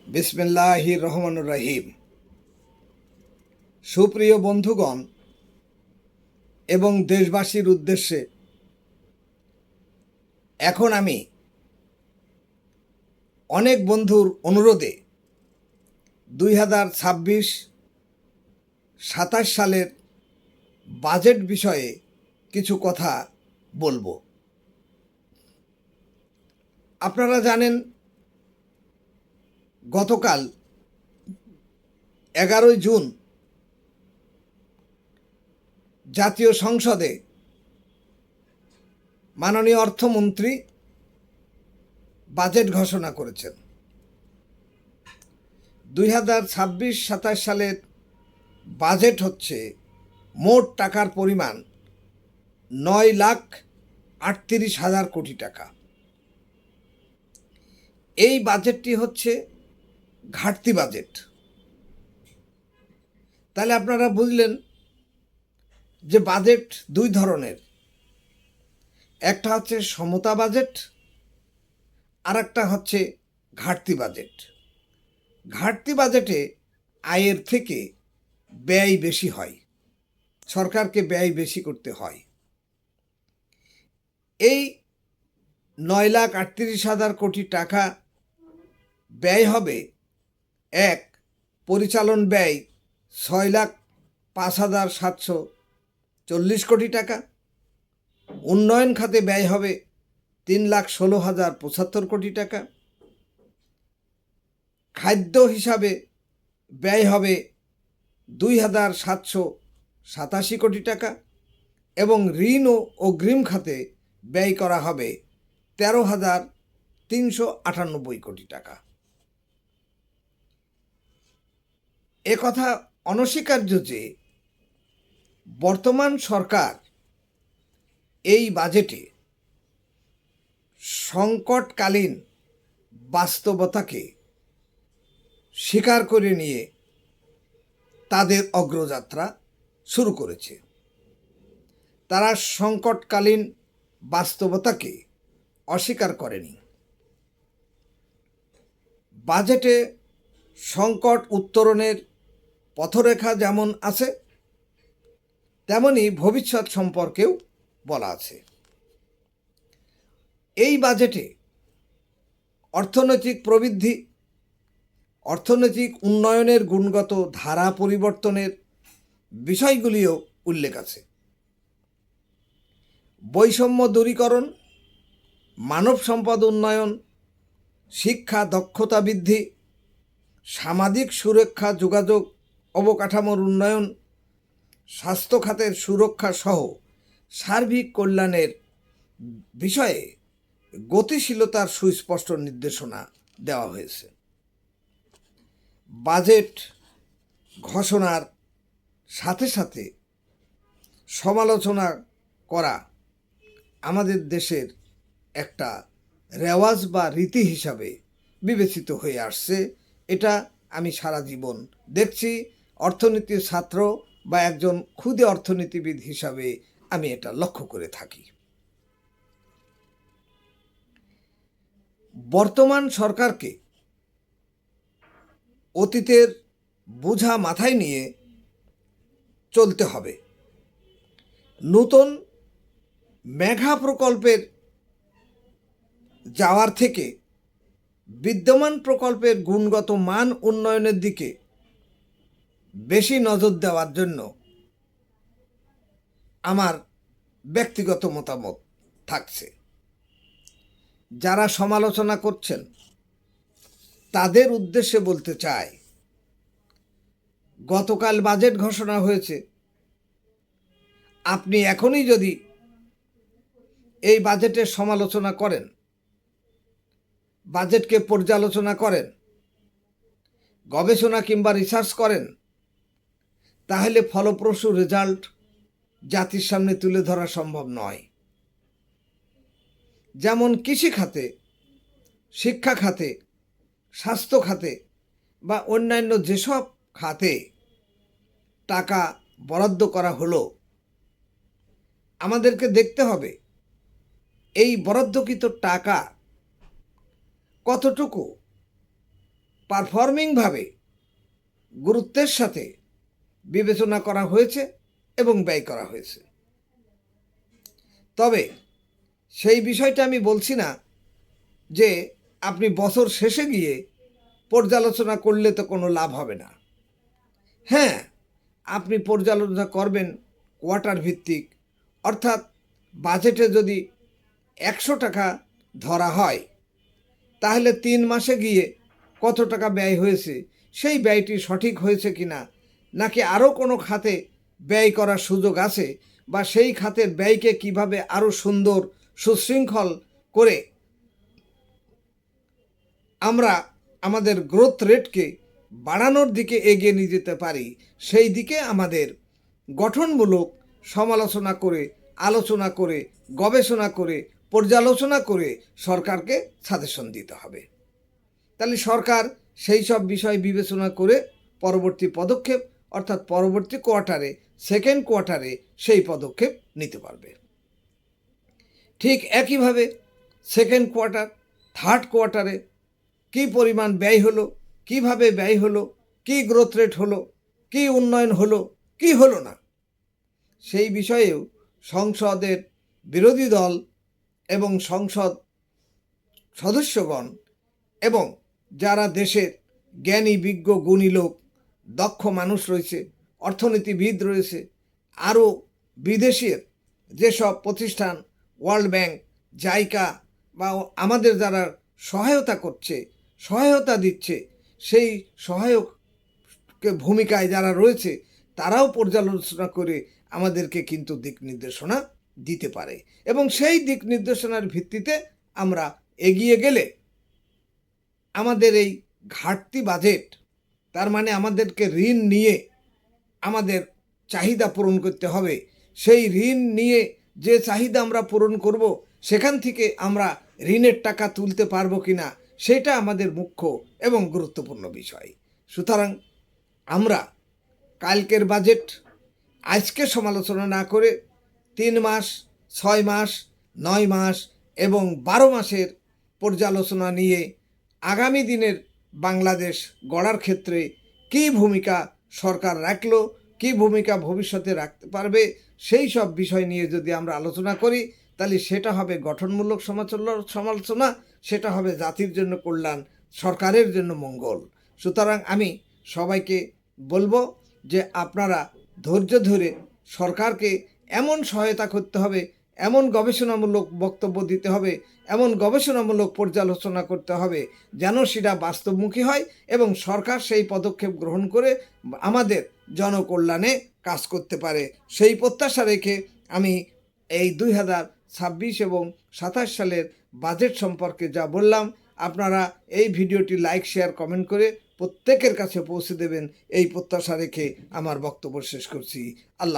বিসমিল্লাহির রহমানুর রহিম। সুপ্রিয় বন্ধুগণ এবং দেশবাসীর উদ্দেশ্যে এখন আমি অনেক বন্ধুর অনুরোধে 2026-27 সালের বাজেট বিষয়ে কিছু কথা বলবো। আপনারা জানেন, গতকাল 11 জুন জাতীয় সংসদে মাননীয় অর্থমন্ত্রী বাজেট ঘোষণা করেছেন। 2026-27 সালের বাজেট হচ্ছে মোট টাকার পরিমাণ 9,38,000 কোটি টাকা। এই বাজেটটি হচ্ছে ঘাটতি বাজেট। তাহলে আপনারা বুঝলেন যে বাজেট দুই ধরনের, একটা হচ্ছে সমতা বাজেট আর একটা হচ্ছে ঘাটতি বাজেট। ঘাটতি বাজেটে আয়ের থেকে ব্যয় বেশি হয়, সরকারকে ব্যয় বেশি করতে হয়। এই 9,38,000 কোটি টাকা ব্যয় হবে। এক, পরিচালন ব্যয় 6,05,740 কোটি টাকা। উন্নয়ন খাতে ব্যয় হবে 3,16,075 কোটি টাকা। খাদ্য হিসাবে ব্যয় হবে 2,787 কোটি টাকা এবং ঋণ ও অগ্রিম খাতে ব্যয় করা হবে 13,398 কোটি টাকা। একথা অনস্বীকার্য যে বর্তমান সরকার এই বাজেটে সংকটকালীন বাস্তবতাকে স্বীকার করে নিয়ে তাদের অগ্রযাত্রা শুরু করেছে। তারা সংকটকালীন বাস্তবতাকে অস্বীকার করেনি। বাজেটে সংকট উত্তরণের পথরেখা যেমন আছে, তেমনি ভবিষ্যৎ সম্পর্কেও বলা আছে। এই বাজেটে অর্থনৈতিক প্রবৃদ্ধি, অর্থনৈতিক উন্নয়নের গুণগত ধারা পরিবর্তনের বিষয়গুলিও উল্লেখ আছে। বৈষম্য দূরীকরণ, মানব সম্পদ উন্নয়ন, শিক্ষা দক্ষতা বৃদ্ধি, সামাজিক সুরক্ষা, যোগাযোগ অবকাঠামোর উন্নয়ন, স্বাস্থ্য খাতের সুরক্ষা সহ সার্বিক কল্যাণের বিষয়ে গতিশীলতার সুস্পষ্ট নির্দেশনা দেওয়া হয়েছে। বাজেট ঘোষণার সাথে সাথে সমালোচনা করা আমাদের দেশের একটা রেওয়াজ বা রীতি হিসাবে বিবেচিত হয়ে আসছে। এটা আমি সারা জীবন দেখছি। অর্থনীতির ছাত্র বা একজন ক্ষুদে অর্থনীতিবিদ হিসাবে আমি এটা লক্ষ্য করে থাকি। বর্তমান সরকারকে অতীতের বোঝা মাথায় নিয়ে চলতে হবে। নতুন মেগা প্রকল্পের যাওয়ার থেকে বিদ্যমান প্রকল্পের গুণগত মান উন্নয়নের দিকে বেশি নজর দেওয়ার জন্য আমার ব্যক্তিগত মতামত থাকছে। যারা সমালোচনা করছেন তাদের উদ্দেশ্যে বলতে চাই, গতকাল বাজেট ঘোষণা হয়েছে। আপনি এখনই যদি এই বাজেটের সমালোচনা করেন, বাজেটকে পর্যালোচনা করেন, গবেষণা কিংবা রিসার্চ করেন, তাহলে ফলপ্রসূ রেজাল্ট জাতির সামনে তুলে ধরা সম্ভব নয়। যেমন কৃষি খাতে, শিক্ষা খাতে, স্বাস্থ্য খাতে বা অন্যান্য যেসব খাতে টাকা বরাদ্দ করা হলো, আমাদেরকে দেখতে হবে এই বরাদ্দকৃত টাকা কতটুকু পারফর্মিংভাবে গুরুত্বের সাথে বিবেচনা করা হয়েছে এবং ব্যয় করা হয়েছে। তবে সেই বিষয়টা আমি বলছি না যে আপনি বছর শেষে গিয়ে পর্যালোচনা করলে তো কোনো লাভ হবে না। হ্যাঁ, আপনি পর্যালোচনা করবেন কোয়ার্টার ভিত্তিক, অর্থাৎ বাজেটে যদি 100 টাকা ধরা হয় তাহলে 3 মাসে গিয়ে কত টাকা ব্যয় হয়েছে, সেই ব্যয়টি সঠিক হয়েছে কিনা, নাকি আরও কোনো খাতে ব্যয় করার সুযোগ আছে, বা সেই খাতের ব্যয়কে কিভাবে আরও সুন্দর সুশৃঙ্খল করে আমরা আমাদের গ্রোথ রেটকে বাড়ানোর দিকে এগিয়ে নিয়ে যেতে পারি, সেই দিকে আমাদের গঠনমূলক সমালোচনা করে, আলোচনা করে, গবেষণা করে, পর্যালোচনা করে সরকারকে সাজেশন দিতে হবে। তাহলে সরকার সেই সব বিষয় বিবেচনা করে পরবর্তী পদক্ষেপ, অর্থাৎ পরবর্তী কোয়ার্টারে, সেকেন্ড কোয়ার্টারে সেই পদক্ষেপ নিতে পারবে। ঠিক একইভাবে সেকেন্ড কোয়ার্টার, থার্ড কোয়ার্টারে কী পরিমাণ ব্যয় হলো, কিভাবে ব্যয় হলো, কী গ্রোথ রেট হলো, কী উন্নয়ন হলো, কী হলো না, সেই বিষয়েও সংসদের বিরোধী দল এবং সংসদ সদস্যগণ এবং যারা দেশের জ্ঞানী, বিজ্ঞ, গুণী লোক, দক্ষ মানুষ রয়েছে, অর্থনীতিবিদ রয়েছে, আরও বিদেশের যেসব প্রতিষ্ঠান, ওয়ার্ল্ড ব্যাংক, জাইকা বা আমাদের যারা সহায়তা করছে, সহায়তা দিচ্ছে, সেই সহায়ক ভূমিকায় যারা রয়েছে তারাও পর্যালোচনা করে আমাদেরকে কিন্তু দিক নির্দেশনা দিতে পারে, এবং সেই দিক নির্দেশনার ভিত্তিতে আমরা এগিয়ে গেলে আমাদের এই ঘাটতি বাজেট, তার মানে আমাদেরকে ঋণ নিয়ে আমাদের চাহিদা পূরণ করতে হবে, সেই ঋণ নিয়ে যে চাহিদা আমরা পূরণ করব সেখান থেকে আমরা ঋণের টাকা তুলতে পারবো কিনা, সেটা আমাদের মুখ্য এবং গুরুত্বপূর্ণ বিষয়। সুতরাং আমরা কালকের বাজেট আজকে সমালোচনা না করে 3 মাস, 6 মাস, 9 মাস এবং 12 মাসের পর্যালোচনা নিয়ে আগামী দিনের বাংলাদেশ গড়ার ক্ষেত্রে কী ভূমিকা সরকার রাখলো, কী ভূমিকা ভবিষ্যতে রাখতে পারবে, সেই সব বিষয় নিয়ে যদি আমরা আলোচনা করি তাহলে সেটা হবে গঠনমূলক সমালোচনা, সেটা হবে জাতির জন্য কল্যাণ, সরকারের জন্য মঙ্গল। সুতরাং আমি সবাইকে বলবো যে আপনারা ধৈর্য ধরে সরকারকে এমন সহায়তা করতে হবে, এমন গবেষণামূলক বক্তব্য দিতে হবে, এমন গবেষণামূলক পর্যালোচনা করতে হবে যেন সেটা বাস্তবমুখী হয় এবং সরকার সেই পদক্ষেপ গ্রহণ করে আমাদের জনকল্যাণে কাজ করতে পারে। সেই প্রত্যাশা রেখে আমি এই 2026 এবং 27 সালের বাজেট সম্পর্কে যা বললাম, আপনারা এই ভিডিওটি লাইক, শেয়ার, কমেন্ট করে প্রত্যেকের কাছে পৌঁছে দেবেন, এই প্রত্যাশা রেখে আমার বক্তব্য শেষ করছি। আল্লাহ।